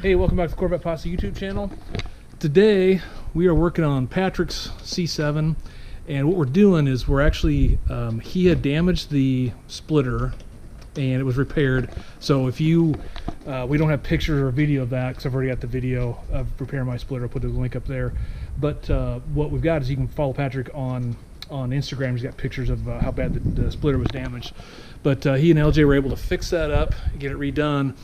Hey, welcome back to the Corvette Posse YouTube channel. Today we are working on Patrick's C7, and what we're doing is we're actually he had damaged the splitter and it was repaired. So if you we don't have pictures or video of that because I've already got the video of repairing my splitter. I'll put the link up there. But what we've got is you can follow Patrick on Instagram. He's got pictures of how bad the splitter was damaged. But he and LJ were able to fix that up, get it redone.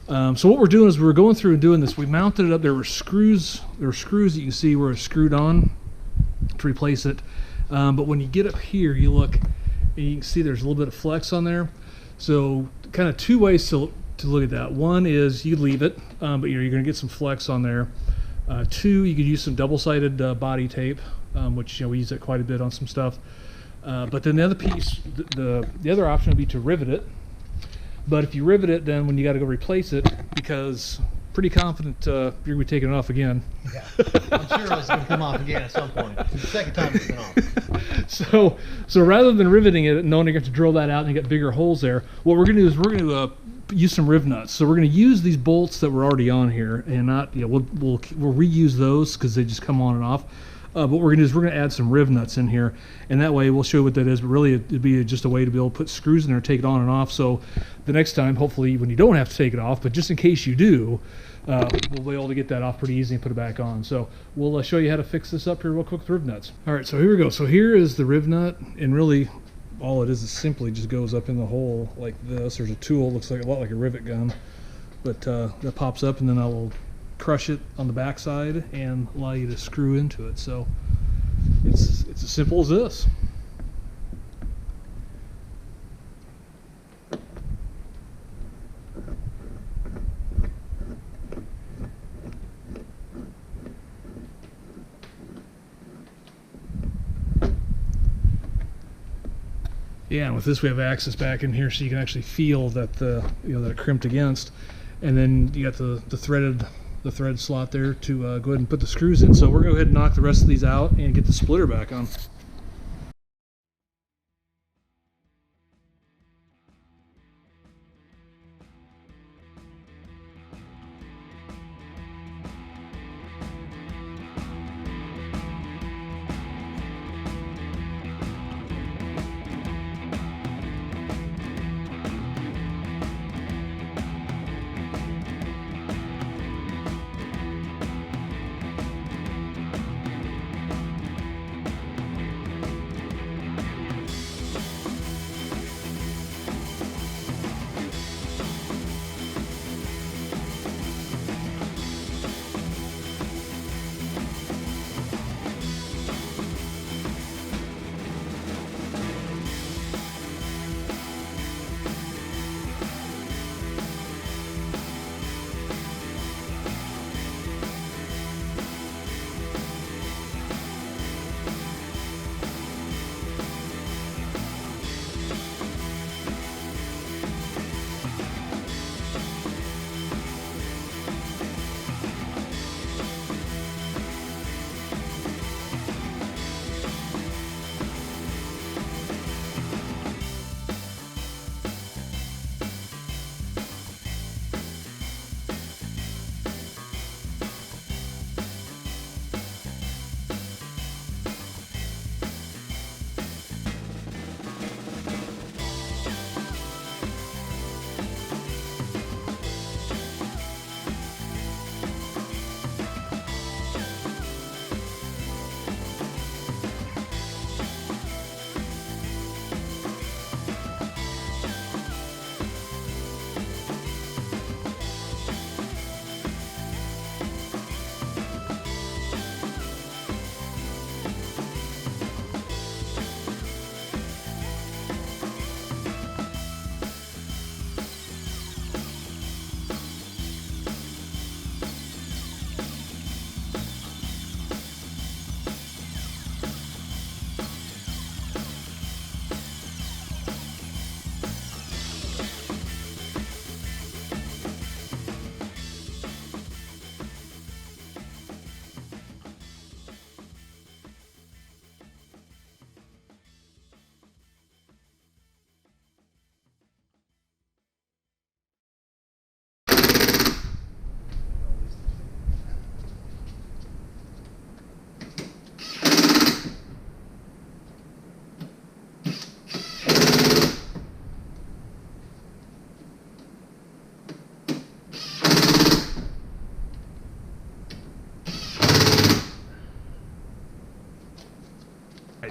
So what we're doing is we're going through and doing this. We mounted it up. There were screws that you can see were screwed on to replace it. But when you get up here, you look and you can see there's a little bit of flex on there. So kind of two ways to look at that. One is you leave it, but you're going to get some flex on there. Two, you could use some double-sided body tape, which we use that quite a bit on some stuff. But then the other piece, the other option would be to rivet it. But if you rivet it, then when you got to go replace it, because pretty confident you're going to be taking it off again. Yeah, I'm sure it's going to come off again at some point. It's the second time it's been off. So rather than riveting it, knowing you're going to drill that out and you get bigger holes there, what we're going to do is we're going to use some RivNuts. So we're going to use these bolts that were already on here, and not we'll reuse those because they just come on and off. But what we're going to do is we're going to add some RivNuts in here, and that way we'll show you what that is. But really, it'd be just a way to be able to put screws in there, take it on and off. So the next time, hopefully, when you don't have to take it off, but just in case you do, we'll be able to get that off pretty easy and put it back on. So we'll show you how to fix this up here real quick with RivNuts. All right, so here we go. So here is the RivNut, and really all it is simply just goes up in the hole like this. There's a tool, looks like a lot like a rivet gun, but that pops up, and then I will crush it on the back side and allow you to screw into it. So it's as simple as this. Yeah, and with this we have access back in here so you can actually feel that that it crimped against, and then you got the thread slot there to go ahead and put the screws in. So we're going to go ahead and knock the rest of these out and get the splitter back on.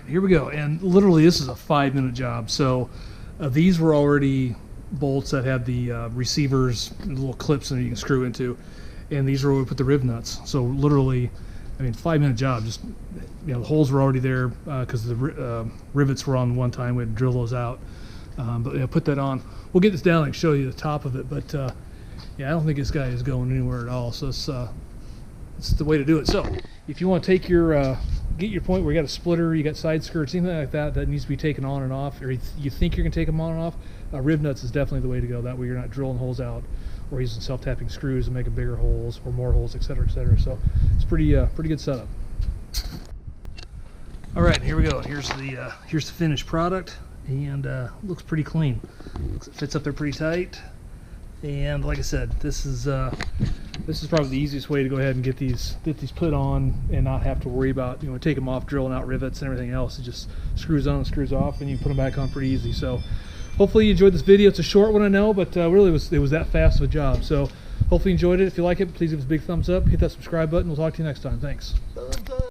here we go. And literally this is a 5-minute job. So these were already bolts that had the receivers, little clips that you can screw into, and these are where we put the RivNuts. So literally, I mean, 5-minute job. Just, you know, the holes were already there because the rivets were on one time. We had to drill those out. But yeah, put that on. We'll get this down and show you the top of it. But yeah, I don't think this guy is going anywhere at all. So it's the way to do it. So if you want to take your get your point where you got a splitter, you got side skirts, anything like that that needs to be taken on and off, or you think you're gonna take them on and off, RivNuts is definitely the way to go. That way you're not drilling holes out or using self-tapping screws and making bigger holes or more holes, etc., etc. So it's pretty good setup. All right, here we go. Here's the finished product, and looks pretty clean. It fits up there pretty tight. And like I said, this is probably the easiest way to go ahead and get these put on and not have to worry about, you know, take them off, drilling out rivets and everything else. It just screws on and screws off, and you put them back on pretty easy. So hopefully you enjoyed this video. It's a short one, I know, but really it was that fast of a job. So hopefully you enjoyed it. If you like it, please give us a big thumbs up, hit that subscribe button. We'll talk to you next time. Thanks. Thumbs up.